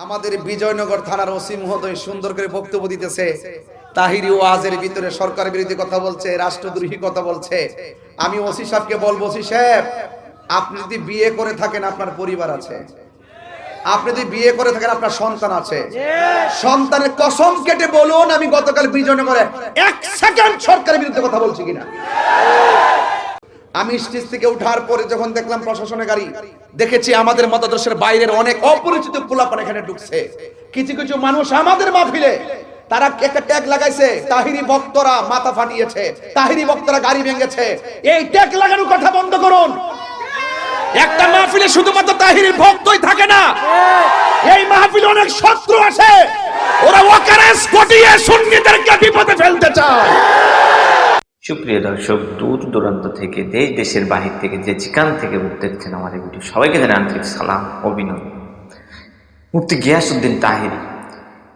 আমাদের বিজয়নগর থানার ওসি মহোদয় সুন্দর করে বক্তব্য দিতেছে। তাহিরি ওয়াজের ভিতরে সরকার বিরোধী কথা বলছে, রাষ্ট্রদ্রোহী কথা বলছে। আমি ওসি সাহেবকে বলবো, ওসি সাহেব আপনি যদি বিয়ে করে থাকেন আপনার পরিবার আছে, আপনি যদি বিয়ে করে থাকেন আপনার সন্তান আছে, সন্তানের কসম কেটে বলুন আমি গতকাল বিজয়নগরে 1 সেকেন্ড সরকারের বিরুদ্ধে কথা বলছি কিনা। আমি স্টেজ থেকে উঠার পরে যখন দেখলাম প্রশাসনের গাড়ি, দেখেছি আমাদের মতাদর্শের বাইরের অনেক অপরিচিত পোলাপান এখানে ঢুকছে। কিছু কিছু মানুষ আমাদের মাহফিলে তারা একটা ট্যাগ লাগাইছে, তাহিরি বক্তরা মাথা ফাটিয়েছে, তাহিরি বক্তরা গাড়ি ভেঙেছে। এই ট্যাগ লাগানোর কথা বন্ধ করুন। একটা মাহফিলে শুধুমাত্র তাহিরির ভক্তই থাকে না, এই মাহফিলে অনেক শত্রু আছে, ওরা ওয়াকারেস ঘটিয়ে সুন্নিদেরকে বিপদে ফেলতে চায়। সুপ্রিয় দর্শক, দূর দূরান্ত থেকে, দেশ দেশের বাহির থেকে, যে যেখান থেকে দেখছেন আমার এই ভিডিও, সবাইকে জানাই আন্তরিক সালাম, অভিনন্দন। মুফতি গিয়াসউদ্দিন তাহিরি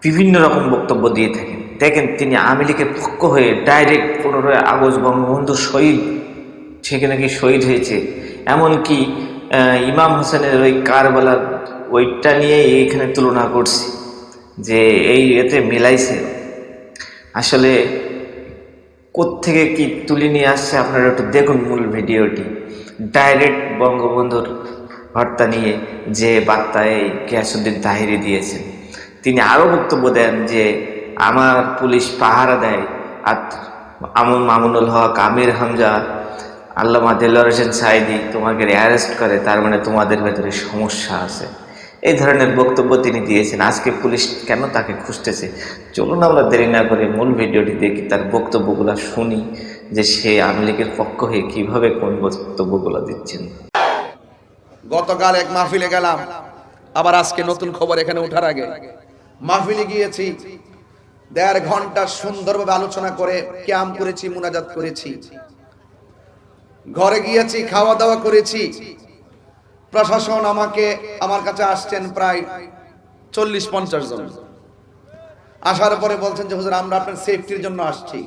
বিভিন্ন রকম বক্তব্য দিয়ে থাকেন। দেখেন, তিনি আওয়ামী লীগের পক্ষ হয়ে ডাইরেক্ট 15 আগস্ট বঙ্গবন্ধু শহীদ, সেখানে কি শহীদ হয়েছে, এমনকি ইমাম হোসেনের ওই কারবালার ওইটা নিয়ে এইখানে তুলনা করছে, যে এই এতে মিলাইছে। আসলে কোত্থেকে কি তুলে নিয়ে আসছে আপনারা একটু দেখুন মূল ভিডিওটি। ডাইরেক্ট বঙ্গবন্ধুর হত্যা নিয়ে যে বার্তায় গিয়াসউদ্দিন তাহিরি দিয়েছেন, তিনি আরও বক্তব্য দেন যে আমার পুলিশ পাহারা দেয়, আর মামুনুল হক, আমির হামজা, আল্লামা দেলোয়ার হোসেন সাঈদী তোমাকে অ্যারেস্ট করে, তার মানে তোমাদের ভেতরে সমস্যা আছে। এই ধরনের বক্তব্য তিনি দিয়েছেন। আজকে পুলিশ কেন তাকে খুঁজতেছে, চলুন আমরা দেরি না করে মূল ভিডিওটি দেখি, তার বক্তব্যগুলো শুনি, যে সে আওয়ামী লীগের পক্ষ হয়ে কিভাবে কোন বক্তব্যগুলো দিচ্ছেন। গতকাল এক মাহফিলে গেলাম, আবার আজকে নতুন খবর এখানে ওঠার আগে মাহফিলে গিয়েছি, 1.5 ঘন্টা সুন্দরভাবে আলোচনা করে ক্যাম্প করেছি, মুনাজাত করেছি, ঘরে গিয়েছি, খাওয়া দাওয়া করেছি। প্রশাসন আমার কাছে আসছেন প্রায় 40-50 জন। আসার পরে বলছেন যে হুজুর আমরা আপনার সেফটির জন্য আসছি।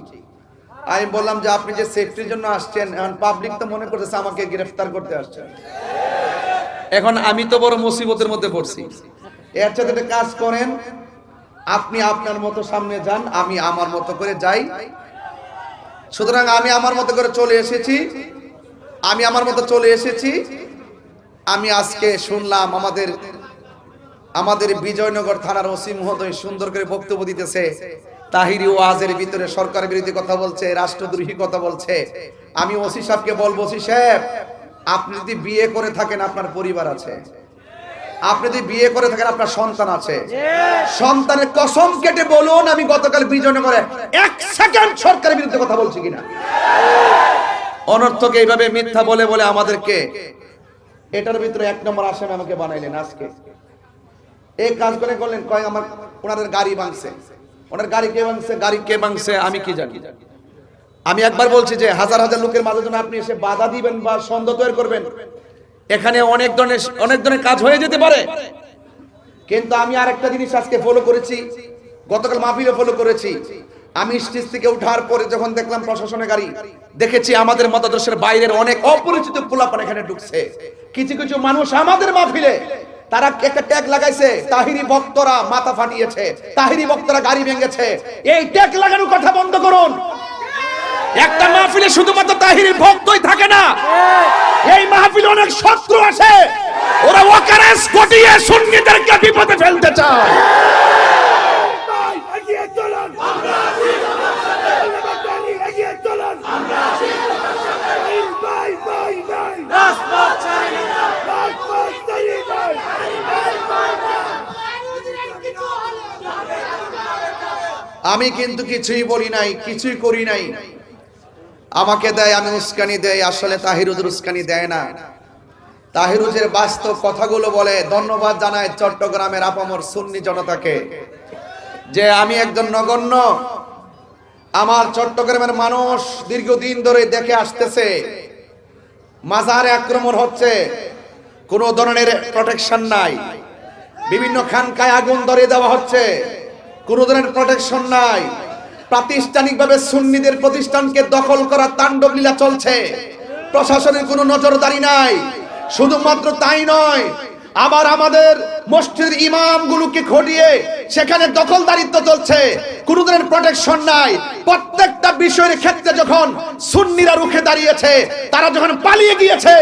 আমি বললাম যে আপনি যে সেফটির জন্য আসছেন, এখন পাবলিক তো মনে করতেছে আমাকে গ্রেফতার করতে আসছেন। এখন আমি তো বড় মুসিবতের মধ্যে পড়ছি। এর সাথে একটা কাজ করেন, আপনি আপনার মতো সামনে যান, আমি আমার মতো করে যাই। সুতরাং আমি আমার মতো করে চলে এসেছি। আমি আজকে শুনলাম আমাদের বিজয়নগর থানার ওসি মহোদয় সুন্দর করে বক্তব্য দিতেছে। তাহিরি ওয়াজের ভিতরে সরকার বিরোধী কথা বলছে, রাষ্ট্রদ্রোহী কথা বলছে। আমি ওসি সাহেবকে বলবো, ওসি সাহেব আপনি যদি বিয়ে করে থাকেন আপনার পরিবার আছে, আপনি যদি বিয়ে করে থাকেন আপনার সন্তান আছে, সন্তানের কসম কেটে বলুন আমি গতকাল বিজয়নগরে 1 সেকেন্ড সরকারের বিরুদ্ধে কথা বলছি কিনা। অনর্থক এইভাবে মিথ্যা বলে বলে আমাদেরকে এটার ভিতরে 1 নম্বর আসামি আমাকে বানাইলেন। আজকে এই কাজ করে করলেন, কয় আমার ওনাদের গাড়ি ভাঙছে। ওনার গাড়ি কে ভাঙছে আমি কি জানি। আমি একবার বলছি যে হাজার হাজার লোকের মাঝে যখন আপনি এসে বাধা দিবেন বা সন্দেহ তৈরি করবেন, এখানে অনেক ধরনের কাজ হয়ে যেতে পারে। কিন্তু আমি আরেকটা জিনিস আজকে ফলো করেছি, গতকাল মাহফিলে ফলো করেছি। আমি স্টেজ থেকে উঠার পরে যখন দেখলাম প্রশাসনের গাড়ি, দেখেছি আমাদের মতাদর্শের বাইরের অনেক অপরিচিত পোলাপান এখানে ঢুকছে। কিছু কিছু মানুষ আমাদের মাহফিলে তারা একটা ট্যাগ লাগাইছে, তাহিরি বক্তরা মাথা ফাটিয়েছে, তাহিরি বক্তরা গাড়ি ভেঙেছে। এই ট্যাগ লাগানোর কথা বন্ধ করুন। একটা মাহফিলে শুধুমাত্র তাহিরির ভক্তই থাকে না, এই মাহফিলে অনেক শত্রু আছে, ওরা ওয়াকারেস ঘটিয়ে সুন্নিদেরকে বিপদে ফেলতে চায়। আমি কিন্তু কিছুই বলি নাই, কিছুই করি নাই। আমাকে দেয়, আমি উস্কানি দেয়। আসলে তাহিরুজের উস্কানি দেয় না, তাহিরুজের বাস্তব কথাগুলো বলে। ধন্যবাদ জানায় চট্টগ্রামের আপামর সুন্নি জনতাকে, যে আমি একজন নগণ্য, আমার চট্টগ্রামের মানুষ দীর্ঘদিন ধরে দেখে আসতেছে মাজারে আক্রমণ হচ্ছে, কোনো ধরনের প্রোটেকশন নাই। বিভিন্ন খানকায় আগুন ধরিয়ে দেওয়া হচ্ছে, কোনো ধরনের প্রোটেকশন নাই। প্রাতিষ্ঠানিকভাবে সুন্নিদের প্রতিষ্ঠানকে দখল করা তাণ্ডব লীলা চলছে, প্রশাসনের কোনো নজরদারি নাই। শুধুমাত্র তাই নয়, আমাদের মসজিদের ইমামগুলোকে খটিয়ে সেখানে দখলদারিত্ব চলছে, কোনো ধরনের প্রোটেকশন নাই। প্রত্যেকটা বিষয়ের ক্ষেত্রে যখন সুন্নিরা রুখে দাঁড়িয়েছে, তারা যখন পালিয়ে গিয়েছে,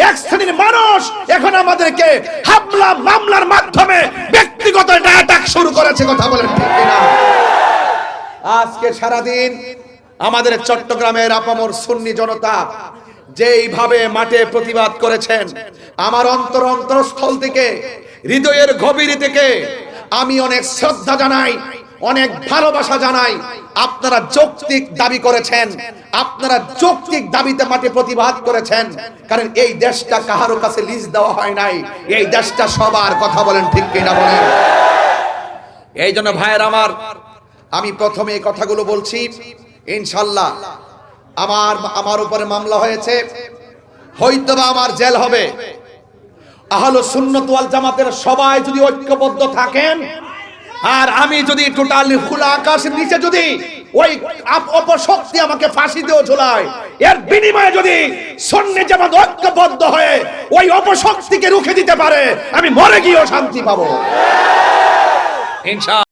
এক শ্রেণীর মানুষ এখন আমাদেরকে হামলা মামলার মাধ্যমে ব্যক্তিগত অ্যাটাক শুরু করেছে। কথা বলেন ঠিক কিনা? আজকে সারাদিন আমাদের চট্টগ্রামের আপামর সুন্নি জনতা যেইভাবে মাঠে প্রতিবাদ করেছেন, আমার অন্তরস্থল থেকে, হৃদয়ের গভীর থেকে আমি অনেক শ্রদ্ধা জানাই, অনেক ভালোবাসা জানাই। আপনারা যৌক্তিক দাবি করেছেন, আপনারা যৌক্তিক দাবিতে মাঠে প্রতিবাদ করেছেন, কারণ এই দেশটা কাহারো কাছে লিজ দেওয়া হয় নাই, এই দেশটা সবার। কথা বলেন ঠিক কিনা বলেন? এই জন্য ভাইয়ের আমি প্রথমে এই কথাগুলো বলছি। ইনশাল্লাহ আমার উপরে মামলা হয়েছে, হয়তোবা আমার জেল হবে। আহলে সুন্নাত ওয়াল জামাতের সবাই যদি ঐক্যবদ্ধ থাকেন, আর আমি যদি টোটালি খোলা আকাশের নিচে যদি ওই অপশক্তি আমাকে ফাঁসিতেও ঝুলায়, এর বিনিময়ে যদি সুন্নি জামাত ঐক্যবদ্ধ হয়ে ওই অপশক্তিকে রুখে দিতে পারে, আমি মরে গিয়েও শান্তি পাবো ইনশাআল্লাহ।